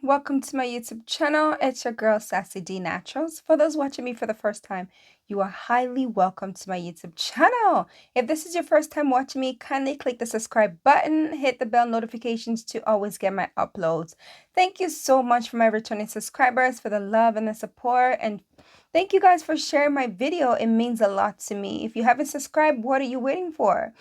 welcome to my YouTube channel. It's your girl Sassydee.naturals. For those watching me for the first time, you are highly welcome to my YouTube channel. If this is your first time watching me, kindly click the subscribe button, hit the bell notifications to always get my uploads. Thank you so much for my returning subscribers, for the love and the support, and thank you guys for sharing my video. It means a lot to me. If you haven't subscribed, what are you waiting for?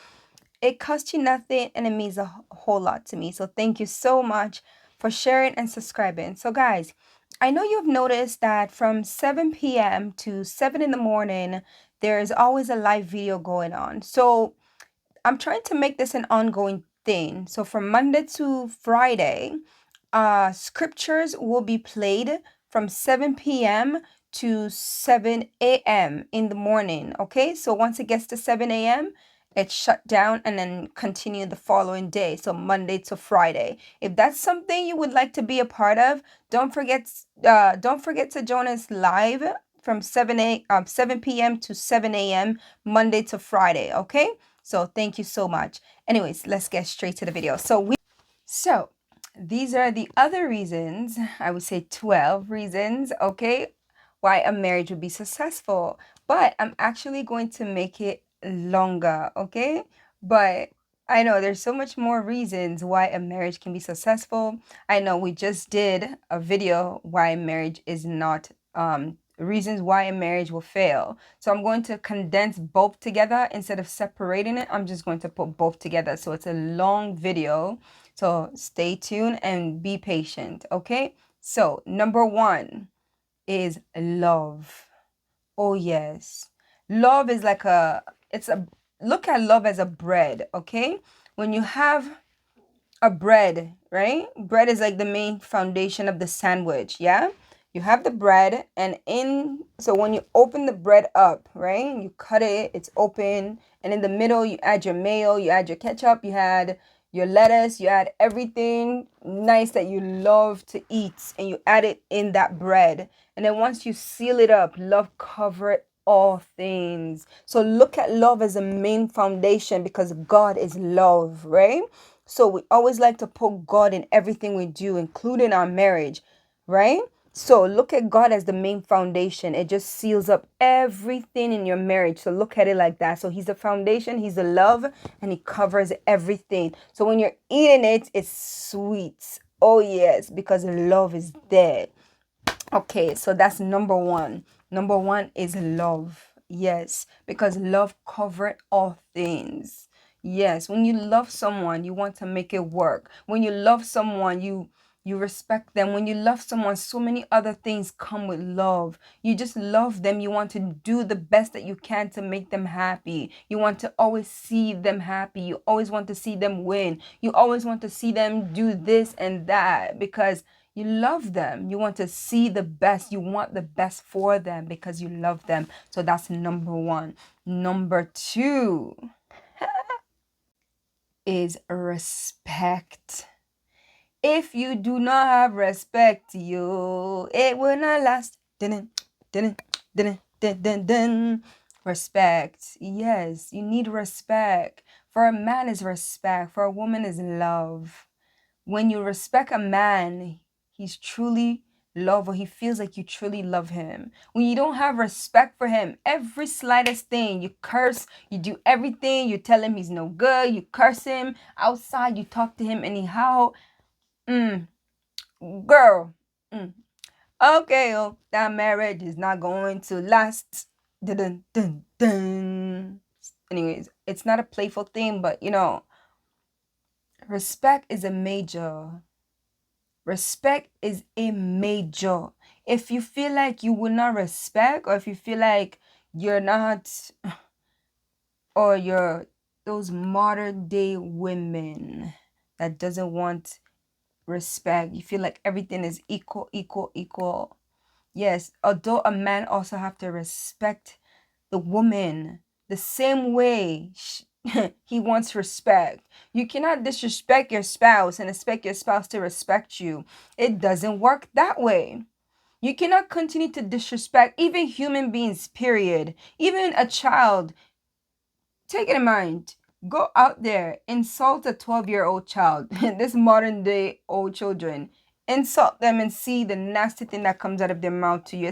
It costs you nothing and it means a whole lot to me. So thank you so much for sharing and subscribing. So guys, I know you've noticed that from 7 p.m. to 7 in the morning, there is always a live video going on. So I'm trying to make this an ongoing thing. So from Monday to Friday, scriptures will be played from 7 p.m. to 7 a.m. in the morning. Okay, so once it gets to 7 a.m., it's shut down and then continue the following day. So Monday to Friday. If that's something you would like to be a part of, don't forget to join us live from 7 p.m. to 7 a.m. Monday to Friday. Okay, so thank you so much. Anyways, let's get straight to the video. So these are the other reasons, I would say 12 reasons, okay, why a marriage would be successful. But I'm actually going to make it longer, okay? But I know there's so much more reasons why a marriage can be successful. I know we just did a video why marriage is not reasons why a marriage will fail. So I'm going to condense both together instead of separating it. I'm just going to put both together. So it's a long video. So stay tuned and be patient, okay? So number one is love. Oh yes. Love is like look at love as a bread, okay? When you have a bread, right? Bread is like the main foundation of the sandwich, yeah? You have the bread so when you open the bread up, right? You cut it, it's open, and in the middle you add your mayo, you add your ketchup, you add your lettuce, you add everything nice that you love to eat, and you add it in that bread. And then once you seal it up, love covered all things. So look at love as a main foundation because God is love, right? So we always like to put God in everything we do, including our marriage, right? So look at God as the main foundation. It just seals up everything in your marriage. So look at it like that. So he's the foundation, he's the love, and he covers everything. So when you're eating it, it's sweet. Oh yes, because love is there. Okay, so that's number one. Number one is love. Yes, because love covered all things. Yes, when you love someone, you want to make it work. When you love someone, you respect them. When you love someone, so many other things come with love. You just love them. You want to do the best that you can to make them happy. You want to always see them happy. You always want to see them win. You always want to see them do this and that because you love them. You want to see the best. You want the best for them because you love them. So that's number one. Number two is respect. If you do not have respect, it will not last. Dun, dun, dun, dun, dun, dun. Respect. Yes, you need respect. For a man is respect. For a woman is love. When you respect a man, he's truly love, or he feels like you truly love him. When you don't have respect for him, every slightest thing, you curse, you do everything, you tell him he's no good, you curse him outside, you talk to him anyhow. Girl, okay, oh, that marriage is not going to last. Dun, dun, dun, dun. Anyways, it's not a playful thing, but respect is a major. Respect is a major. If you feel like you will not respect, or if you feel like you're not, or you're those modern day women that doesn't want respect, you feel like everything is equal, equal, equal. Yes, although a man also have to respect the woman the same way he wants respect. You cannot disrespect your spouse and expect your spouse to respect you. It doesn't work that way. You cannot continue to disrespect even human beings, period. Even a child. Take it in mind. Go out there, insult a 12-year-old child, this modern day old children. insult them and see the nasty thing that comes out of their mouth to you.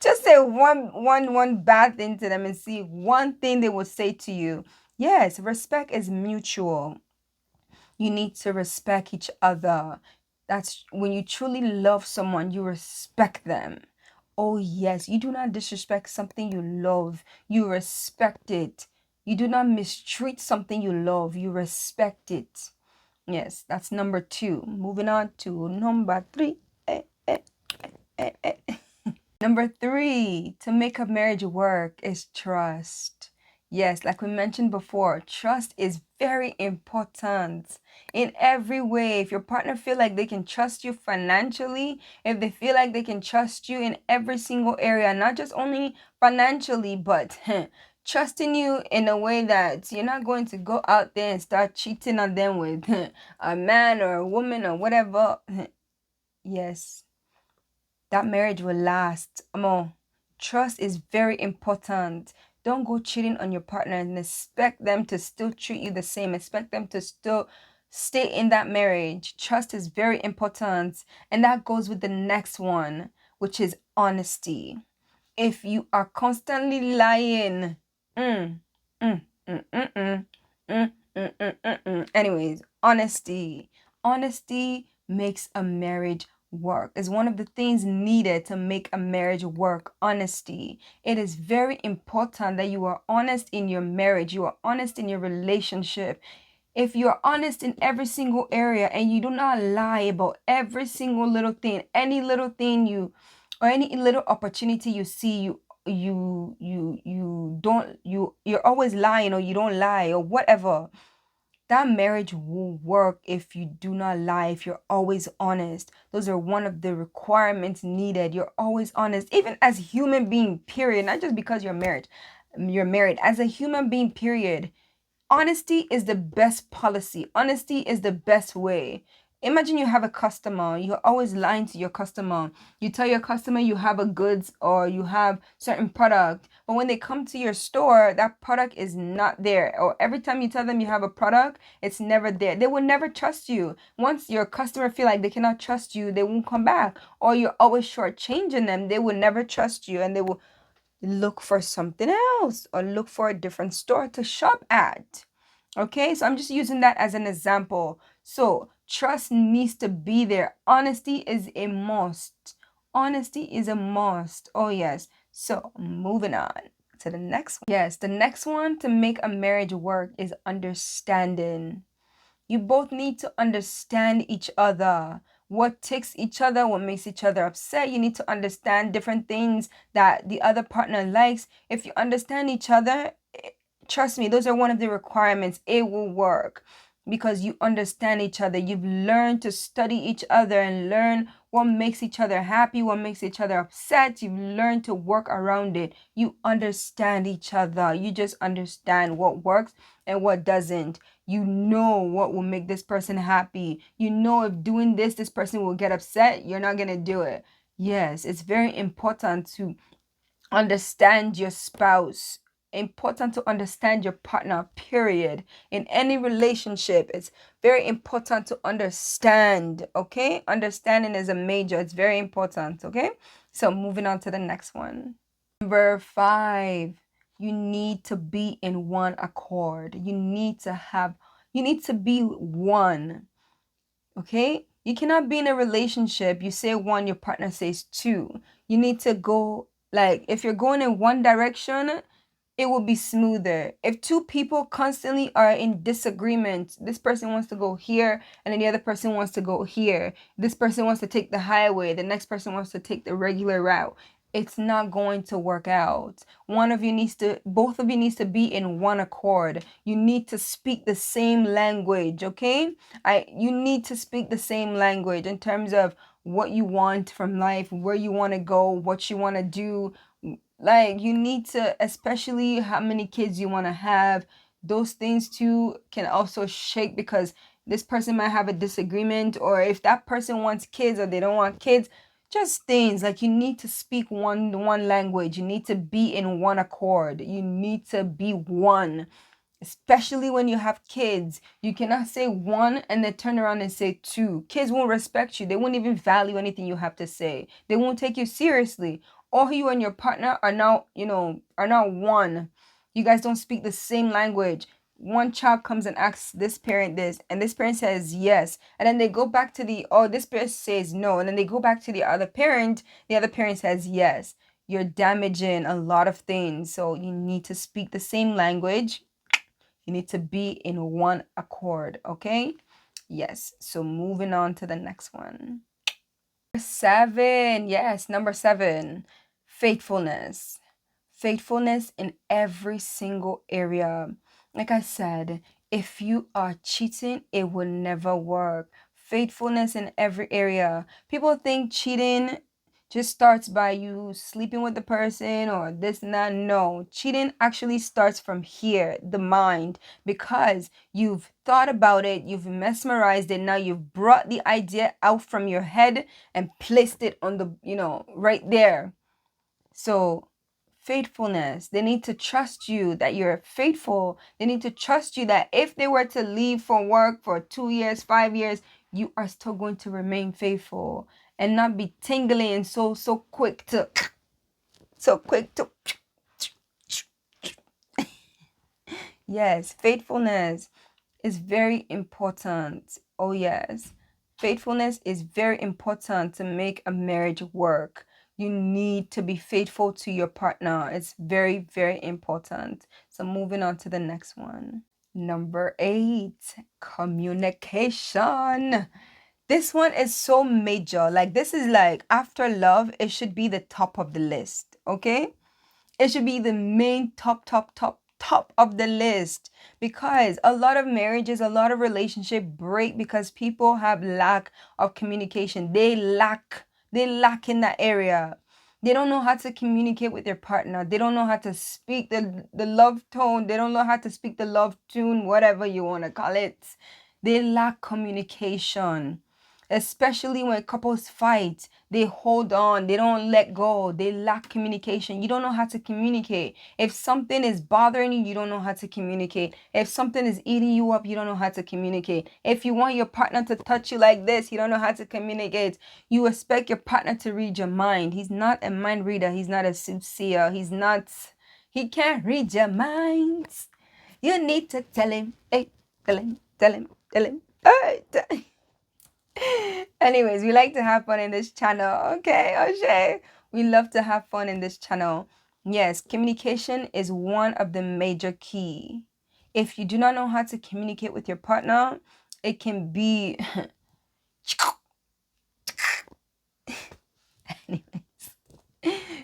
Just say one bad thing to them and see one thing they will say to you. Yes, respect is mutual. You need to respect each other. That's when you truly love someone, you respect them. Oh, yes, you do not disrespect something you love, you respect it. You do not mistreat something you love, you respect it. Yes, that's number two. Moving on to number three. Eh, eh, eh, eh. Number three, to make a marriage work is trust. Yes, like we mentioned before, trust is very important in every way. If your partner feel like they can trust you financially, if they feel like they can trust you in every single area, not just only financially, but trusting you in a way that you're not going to go out there and start cheating on them with a man or a woman or whatever. Yes, that marriage will last. Trust is very important. Don't go cheating on your partner and expect them to still treat you the same. Expect them to still stay in that marriage. Trust is very important. And that goes with the next one, which is honesty. If you are constantly lying, mm, mm, mm, mm, mm, mm, mm, mm, mm, mm. Anyways, honesty. Honesty makes a marriage work. Is one of the things needed to make a marriage work. Honesty. It is very important that you are honest in your marriage. You are honest in your relationship. If you're honest in every single area and you do not lie about every single little thing, any little thing you or any little opportunity you see, you're always lying or you don't lie or whatever. That marriage will work if you do not lie, if you're always honest. Those are one of the requirements needed. You're always honest, even as a human being, period, not just because you're married. You're married as a human being, period. Honesty is the best policy. Honesty is the best way. Imagine you have a customer, you're always lying to your customer. You tell your customer you have a goods or you have certain product, but when they come to your store, that product is not there. Or every time you tell them you have a product, it's never there. They will never trust you. Once your customer feel like they cannot trust you, they won't come back. Or you're always shortchanging them, they will never trust you and they will look for something else or look for a different store to shop at. Okay, so I'm just using that as an example. So trust needs to be there. Honesty is a must. Honesty is a must. Oh, yes. So moving on to the next one. Yes, the next one to make a marriage work is understanding. You both need to understand each other. What ticks each other, what makes each other upset. You need to understand different things that the other partner likes. If you understand each other, trust me, those are one of the requirements. It will work because you understand each other. You've learned to study each other and learn what makes each other happy, what makes each other upset. You've learned to work around it. You understand each other. You just understand what works and what doesn't. You know what will make this person happy. You know if doing this person will get upset, you're not going to do it. Yes, it's very important to understand your spouse. Important to understand your partner, period. In any relationship, it's very important to understand, okay? Understanding is a major, it's very important, okay? So moving on to the next one. Number five, you need to be in one accord. You need to be one. Okay? You cannot be in a relationship, you say one, your partner says two. You need to go, like, if you're going in one direction, it will be smoother. If two people constantly are in disagreement, this person wants to go here and then the other person wants to go here. This person wants to take the highway, the next person wants to take the regular route. It's not going to work out. Both of you needs to be in one accord. You need to speak the same language, okay? You need to speak the same language in terms of what you want from life, where you want to go, what you want to do. Like, you need to, especially how many kids you want to have. Those things too can also shake because this person might have a disagreement, or if that person wants kids or they don't want kids. Just things like you need to speak one language. You need to be in one accord. You need to be one. Especially when you have kids, you cannot say one and then turn around and say two. Kids won't respect you. They won't even value anything you have to say. They won't take you seriously. Or you and your partner are now, are now one. You guys don't speak the same language. One child comes and asks this parent this, and this parent says yes. And then they go back to this parent says no. And then they go back to the other parent says yes. You're damaging a lot of things. So you need to speak the same language. You need to be in one accord, okay? Yes. So moving on to the next one. Seven. Yes, number seven. Faithfulness. Faithfulness in every single area. Like I said, if you are cheating, it will never work. Faithfulness in every area. People think cheating just starts by you sleeping with the person or this and that. No, cheating actually starts from here, the mind, because you've thought about it, you've mesmerized it. Now you've brought the idea out from your head and placed it on the, right there. So, faithfulness, they need to trust you that you're faithful. They need to trust you that if they were to leave for work for 2 years, 5 years, you are still going to remain faithful and not be tingling and so quick to yes, faithfulness is very important. Oh yes, faithfulness is very important to make a marriage work. You need to be faithful to your partner. It's very, very important. So moving on to the next one. Number 8, communication. This one is so major. Like, this is like after love, it should be the top of the list. Okay? It should be the main top of the list, because a lot of marriages, a lot of relationships break because people have lack of communication. They lack in that area. They don't know how to communicate with their partner. They don't know how to speak the love tone. They don't know how to speak the love tune, whatever you want to call it. They lack communication, especially when couples fight. They hold on, they don't let go, they lack communication. You don't know how to communicate. If something is bothering you, you don't know how to communicate. If something is eating you up, you don't know how to communicate. If you want your partner to touch you like this, you don't know how to communicate. You expect your partner to read your mind. He's not a mind reader. He's not a soothsayer. He can't read your minds. You need to tell him, hey, tell him, hey, Anyways, we like to have fun in this channel. Okay, O'Shea. We love to have fun in this channel. Yes, communication is one of the major key. If you do not know how to communicate with your partner, it can be anyways.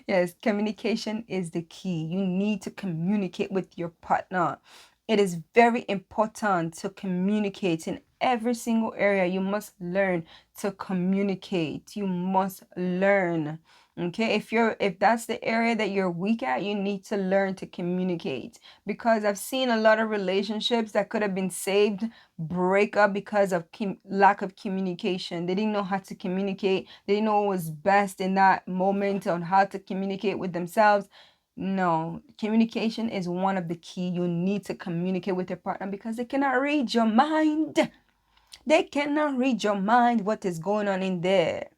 Yes, communication is the key. You need to communicate with your partner. It is very important to communicate in every single area. You must learn to communicate. You must learn. Okay, if that's the area that you're weak at, you need to learn to communicate, because I've seen a lot of relationships that could have been saved break up because of lack of communication. They didn't know how to communicate. They didn't know what was best in that moment on how to communicate with themselves. No, communication is one of the key. You need to communicate with your partner because they cannot read your mind. They cannot read your mind, what is going on in there.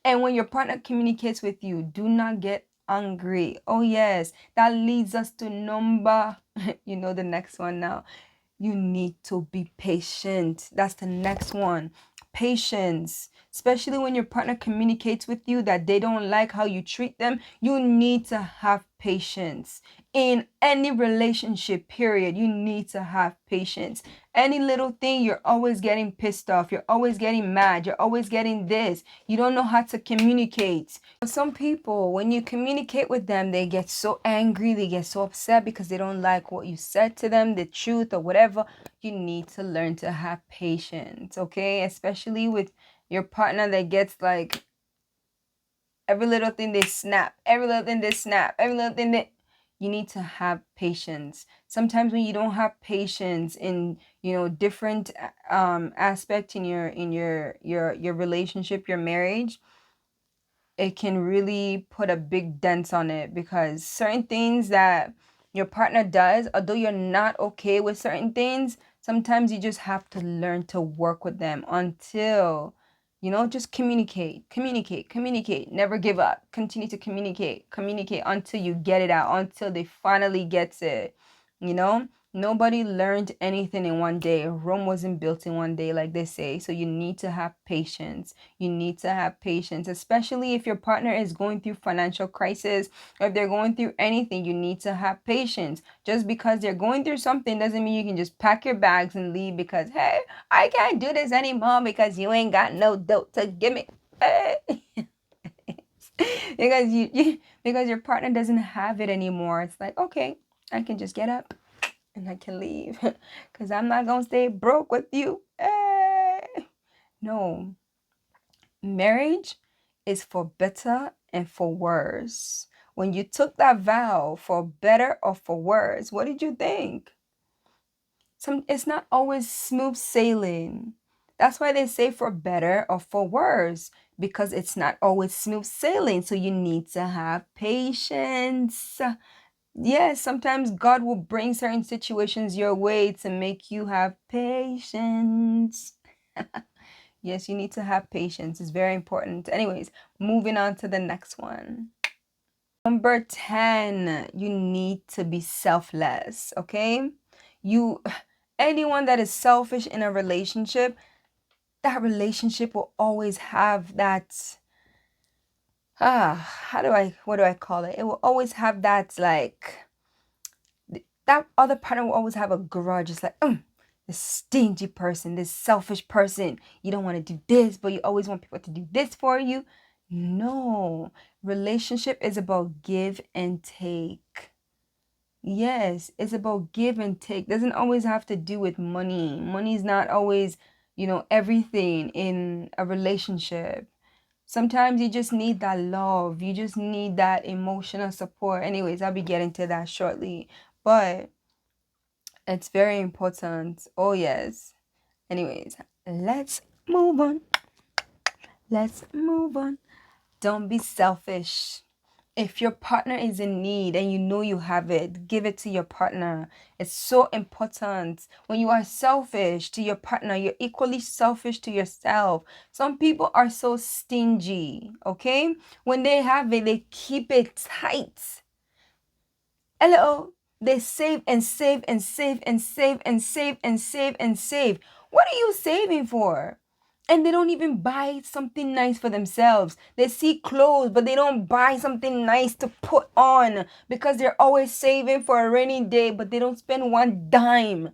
And when your partner communicates with you, do not get angry. Oh yes, that leads us to number, the next one now. You need to be patient. That's the next one. Patience. Especially when your partner communicates with you that they don't like how you treat them, you need to have patience. In any relationship, period, you need to have patience. Any little thing, you're always getting pissed off. You're always getting mad. You're always getting this. You don't know how to communicate. Some people, when you communicate with them, they get so angry, they get so upset because they don't like what you said to them, the truth or whatever. You need to learn to have patience, okay? Especially with your partner that gets like every little thing they snap, every little thing they snap, every little thing they you need to have patience. Sometimes when you don't have patience in, different aspect in your relationship, your marriage, it can really put a big dent on it, because certain things that your partner does, although you're not okay with certain things, sometimes you just have to learn to work with them until, just communicate, never give up, continue to communicate until you get it out, until they finally gets it. you know Nobody learned anything in one day. Rome wasn't built in one day, like they say. So you need to have patience. You need to have patience, especially if your partner is going through financial crisis, or if they're going through anything. You need to have patience. Just because they're going through something doesn't mean you can just pack your bags and leave because, hey, I can't do this anymore because you ain't got no dough to give me. Because your partner doesn't have it anymore. It's like, okay, I can just get up and I can leave because I'm not gonna stay broke with you. No, marriage is for better and for worse. When you took that vow, for better or for worse, what did you think? It's not always smooth sailing. That's why they say for better or for worse, because it's not always smooth sailing. So you need to have patience. Yes, sometimes God will bring certain situations your way to make you have patience. Yes, you need to have patience. It's very important. Anyways, moving on to the next one. Number 10, you need to be selfless, okay? You Anyone that is selfish in a relationship, that relationship will always have that how do I what do I call it? It will always have that, like, that other partner will always have a grudge. It's like, this stingy person, this selfish person. You don't want to do this, but you always want people to do this for you. No, relationship is about give and take. Yes, it's about give and take. Doesn't always have to do with money. Money is not always, everything in a relationship. Sometimes you just need that love. You just need that emotional support. Anyways, I'll be getting to that shortly. But it's very important. Oh, yes. Anyways, let's move on. Let's move on. Don't be selfish. If your partner is in need and you know you have it, give it to your partner. It's so important. When you are selfish to your partner, you're equally selfish to yourself. Some people are so stingy, okay? When they have it, they keep it tight. Hello. They save and save and save and save and save and save and save. What are you saving for? And they don't even buy something nice for themselves. They see clothes, but they don't buy something nice to put on because they're always saving for a rainy day, but they don't spend one dime.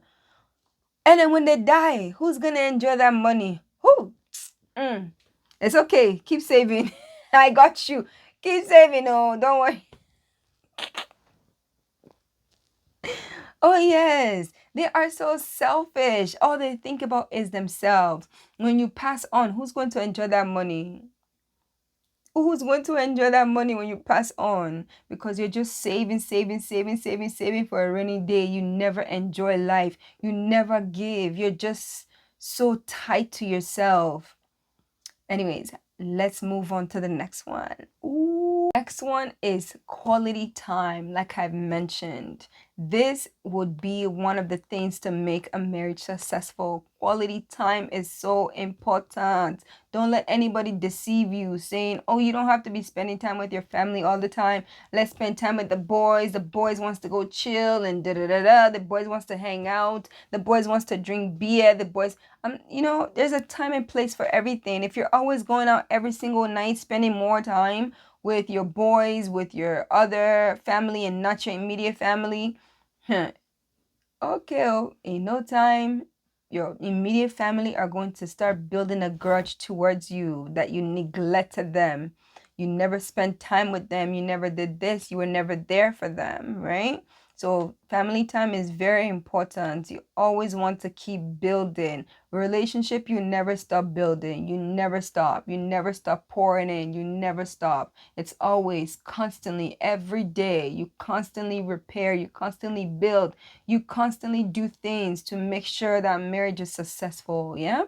And then when they die, who's gonna enjoy that money? Who? It's okay. Keep saving. I got you. Keep saving. Oh, don't worry. Oh, yes. They are so selfish. All they think about is themselves. When you pass on, who's going to enjoy that money? Who's going to enjoy that money when you pass on? Because you're just saving, saving, saving, saving, saving for a rainy day. You never enjoy life. You never give. You're just so tight to yourself. Anyways, let's move on to the next one. Ooh. Next one is quality time, like I've mentioned. This would be one of the things to make a marriage successful. Quality time is so important. Don't let anybody deceive you saying, oh, you don't have to be spending time with your family all the time. Let's spend time with the boys. The boys wants to go chill and da da da da. The boys wants to hang out. The boys wants to drink beer. The boys, there's a time and place for everything. If you're always going out every single night, spending more time with your boys, with your other family and not your immediate family, okay, oh, in no time, your immediate family are going to start building a grudge towards you that you neglected them. You never spent time with them. You never did this. You were never there for them, right? So family time is very important. You always want to keep building. Relationship, you never stop building. You never stop. You never stop pouring in. You never stop. It's always constantly, every day. You constantly repair. You constantly build. You constantly do things to make sure that marriage is successful. Yeah.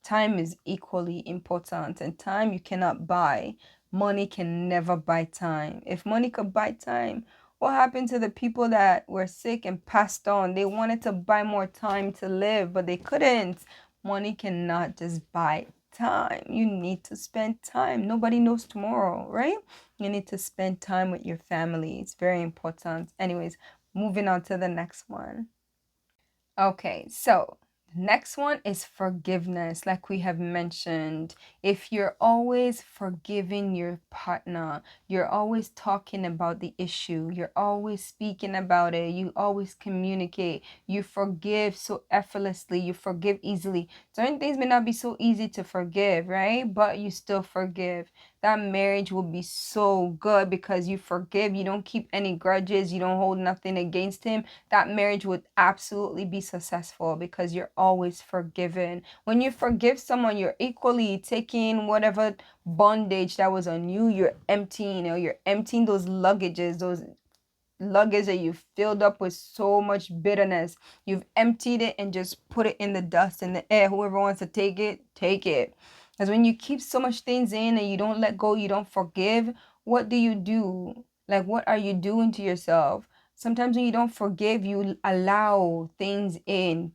Time is equally important, and time you cannot buy. Money can never buy time. If money could buy time, What happened to the people that were sick and passed on? They wanted to buy more time to live, but they couldn't. Money cannot just buy time. You need to spend time. Nobody knows tomorrow, right? You need to spend time with your family. It's very important. Anyways, moving on to the next one. Okay, so next one is forgiveness, like we have mentioned. If you're always forgiving your partner, you're always talking about the issue, you're always speaking about it, you always communicate, you forgive so effortlessly, you forgive easily. Certain things may not be so easy to forgive, right? But you still forgive. That marriage will be so good because you forgive, you don't keep any grudges, you don't hold nothing against him. That marriage would absolutely be successful because you're always forgiven. When you forgive someone, you're equally taking whatever bondage that was on you, you're emptying, you're emptying those luggages, those luggage that you've filled up with so much bitterness. You've emptied it and just put it in the dust, in the air. Whoever wants to take it, take it. Because when you keep so much things in and you don't let go, you don't forgive, what do you do? Like, what are you doing to yourself? Sometimes when you don't forgive, you allow things in.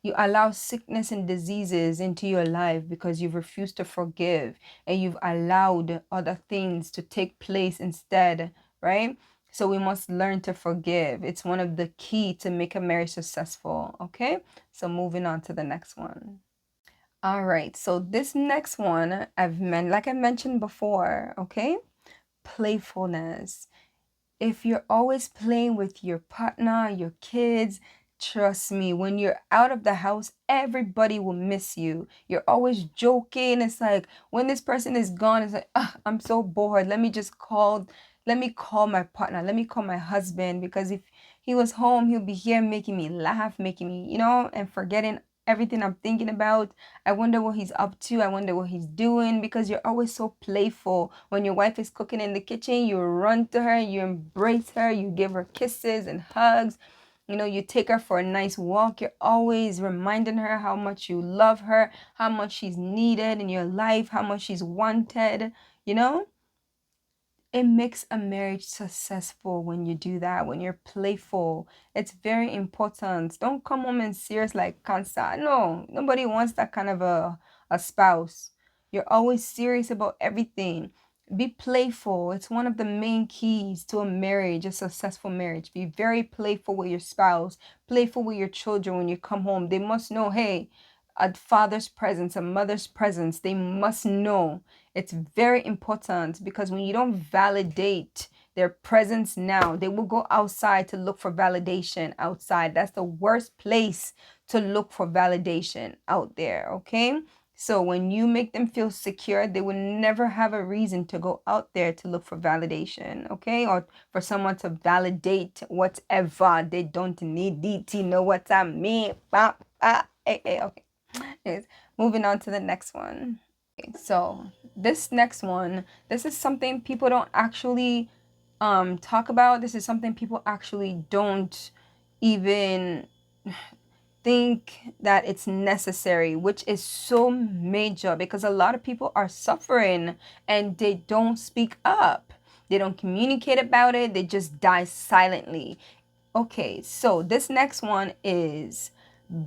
You allow sickness and diseases into your life because you've refused to forgive and you've allowed other things to take place instead, right? So we must learn to forgive. It's one of the key to make a marriage successful, okay? So moving on to the next one. All right, so this next one like I mentioned before, okay? Playfulness. If you're always playing with your partner, your kids, trust me, when you're out of the house, everybody will miss you. You're always joking. It's like when this person is gone, it's like, I'm so bored. Let me call my partner. Let me call my husband because if he was home, he'll be here making me laugh, making me, and forgetting everything I'm thinking about. I wonder what he's up to. I wonder what he's doing because you're always so playful. When your wife is cooking in the kitchen, you run to her, you embrace her, you give her kisses and hugs. You take her for a nice walk. You're always reminding her how much you love her, how much she's needed in your life, how much she's wanted, you know? It makes a marriage successful when you do that, when you're playful. It's very important. Don't come home and serious like cancer. No, nobody wants that kind of a spouse. You're always serious about everything. Be playful. It's one of the main keys to a marriage, a successful marriage. Be very playful with your spouse, playful with your children when you come home. They must know, hey, a father's presence, a mother's presence, they must know. It's very important because when you don't validate their presence now, they will go outside to look for validation outside. That's the worst place to look for validation out there, okay? So when you make them feel secure, they will never have a reason to go out there to look for validation, okay? Or for someone to validate whatever. They don't need DT, know what I mean. Okay. Anyways, moving on to the next one. So this next one, this is something people don't actually talk about. This is something people actually don't even think that it's necessary, which is so major because a lot of people are suffering and they don't speak up. They don't communicate about it. They just die silently. Okay, so this next one is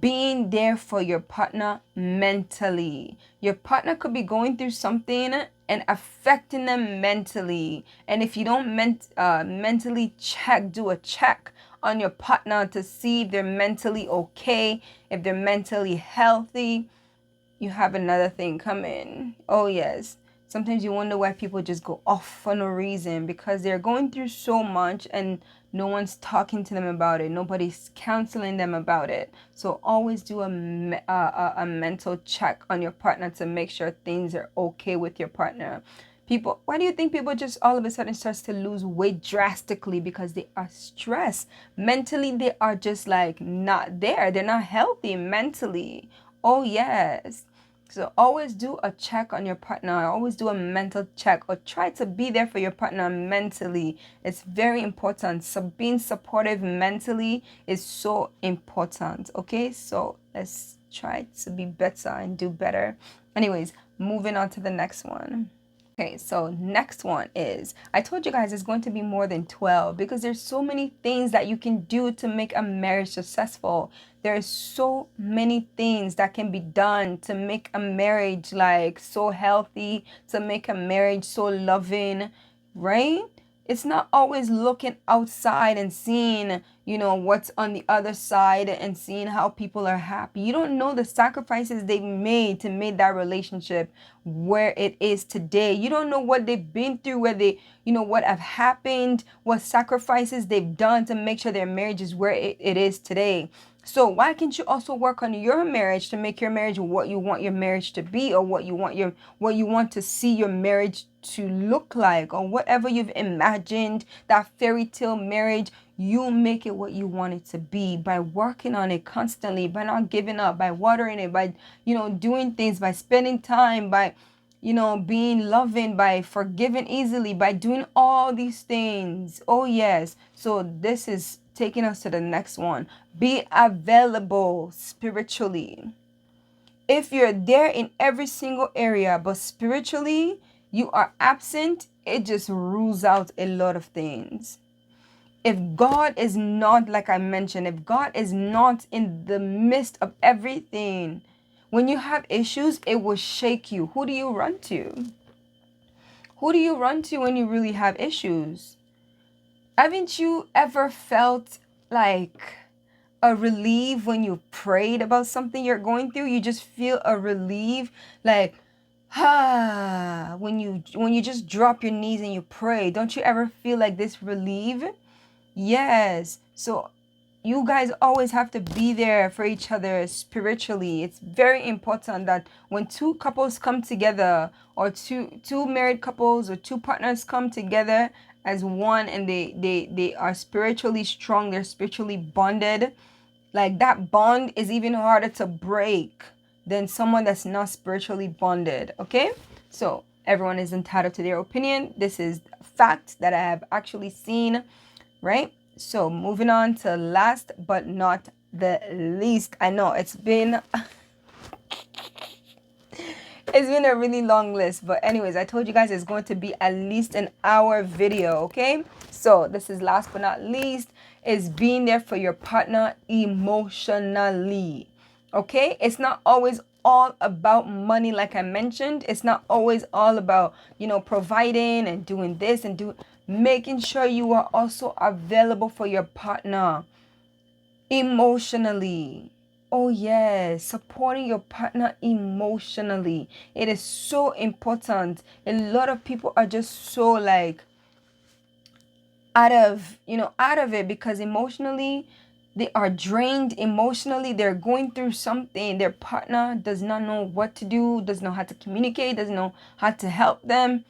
being there for your partner mentally. Your partner could be going through something and affecting them mentally. And if you don't mentally do a check on your partner to see if they're mentally okay, if they're mentally healthy, you have another thing coming. Oh, yes. Sometimes you wonder why people just go off for no reason because they're going through so much and no one's talking to them about it. Nobody's counseling them about it. So always do a mental check on your partner to make sure things are okay with your partner. People, why do you think people just all of a sudden starts to lose weight drastically? Because they are stressed. Mentally, they are just like not there. They're not healthy mentally. Oh, yes. So always do a check on your partner. Always do a mental check or try to be there for your partner mentally. It's very important. So being supportive mentally is so important. Okay, so let's try to be better and do better. Anyways, moving on to the next one. Okay, so next one is, I told you guys it's going to be more than 12 because there's so many things that you can do to make a marriage successful. There's so many things that can be done to make a marriage like so healthy, to make a marriage so loving, right? It's not always looking outside and seeing, what's on the other side and seeing how people are happy. You don't know the sacrifices they made to make that relationship where it is today. You don't know what they've been through, where they, what have happened, what sacrifices they've done to make sure their marriage is where it is today. So why can't you also work on your marriage to make your marriage what you want your marriage to be, or what you want to see your marriage to look like, or whatever you've imagined, that fairy tale marriage, you make it what you want it to be by working on it constantly, by not giving up, by watering it, by, doing things, by spending time, by, being loving, by forgiving easily, by doing all these things. Oh, yes. So this is taking us to the next one. Be available spiritually. If you're there in every single area, but spiritually you are absent, it just rules out a lot of things. If God is not, like I mentioned, if God is not in the midst of everything, when you have issues, it will shake you. Who do you run to? Who do you run to when you really have issues? Haven't you ever felt like a relief when you prayed about something you're going through? You just feel a relief, like, when you just drop your knees and you pray. Don't you ever feel like this relief? Yes. So you guys always have to be there for each other spiritually. It's very important that when two couples come together, or two married couples or two partners come together as one, and they are spiritually strong, they're spiritually bonded, like that bond is even harder to break than someone that's not spiritually bonded. Okay? So everyone is entitled to their opinion. This is fact that I have actually seen, right? So moving on to last but not the least. I know it's been a really long list, but anyways, I told you guys it's going to be at least an hour video. Okay, so this is last but not least, is being there for your partner emotionally. Okay, it's not always all about money, like I mentioned. It's not always all about, providing and doing this and making sure you are also available for your partner emotionally. Oh, yes, supporting your partner emotionally. It is so important. A lot of people are just so like out of it because emotionally they are drained. Emotionally, they're going through something. Their partner does not know what to do, doesn't know how to communicate, doesn't know how to help them.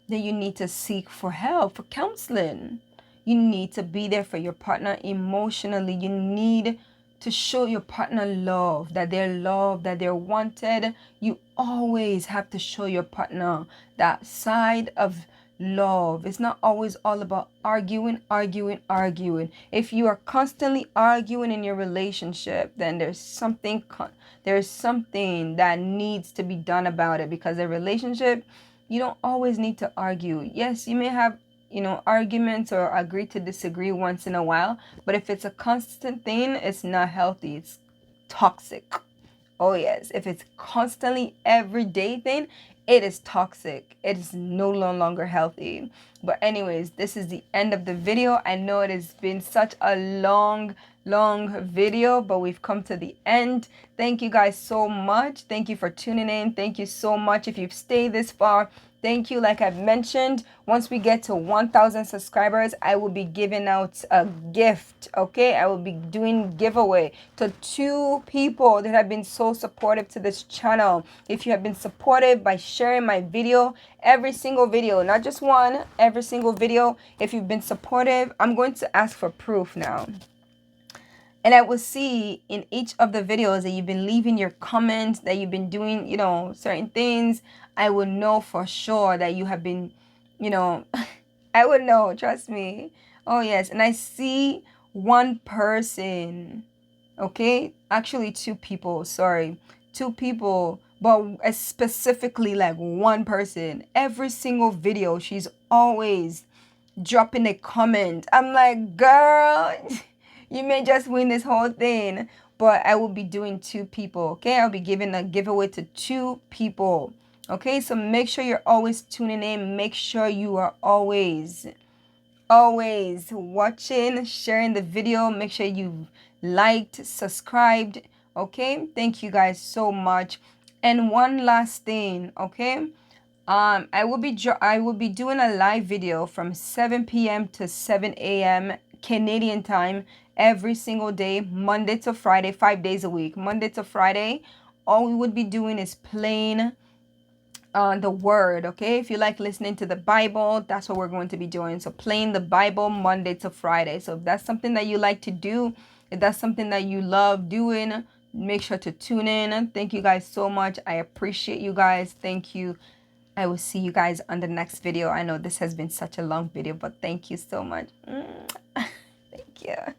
Then you need to seek for help, for counseling. You need to be there for your partner emotionally. You need to show your partner love, that they're loved, that they're wanted. You always have to show your partner that side of love. It's not always all about arguing, arguing, arguing. If you are constantly arguing in your relationship, then there's something that needs to be done about it, because a relationship, you don't always need to argue. Yes, you may have, arguments or agree to disagree once in a while, but if it's a constant thing, it's not healthy. It's toxic. Oh, yes. If it's constantly everyday thing, it is toxic. It is no longer healthy. But anyways, this is the end of the video. I know it has been such a long video, but we've come to the end. Thank you guys so much. Thank you for tuning in. Thank you so much if you've stayed this far. Thank you. Like I've mentioned, once we get to 1,000 subscribers, I will be giving out a gift. Okay, I will be doing giveaway to 2 people that have been so supportive to this channel. If you have been supportive by sharing my video, every single video, not just one, every single video, if you've been supportive, I'm going to ask for proof now. And I will see in each of the videos that you've been leaving your comments, that you've been doing, certain things. I will know for sure that you have been, I would know, trust me. Oh, yes. And I see one person, okay? Actually, 2 people, sorry. 2 people but specifically like one person. Every single video, she's always dropping a comment. I'm like, girl, you may just win this whole thing, but I will be doing two people. Okay, I'll be giving a giveaway to two people. Okay, so make sure you're always tuning in. Make sure you are always watching, sharing the video. Make sure you liked, subscribed. Okay, thank you guys so much. And one last thing, okay, I will be doing a live video from 7 p.m. to 7 a.m. Canadian time every single day, Monday to Friday, 5 days a week. Monday to Friday, all we would be doing is playing the word. Okay, if you like listening to the Bible, that's what we're going to be doing. So playing the Bible Monday to Friday. So if that's something that you like to do, if that's something that you love doing, make sure to tune in. Thank you guys so much. I appreciate you guys. Thank you. I will see you guys on the next video. I know this has been such a long video, but thank you so much. Thank you.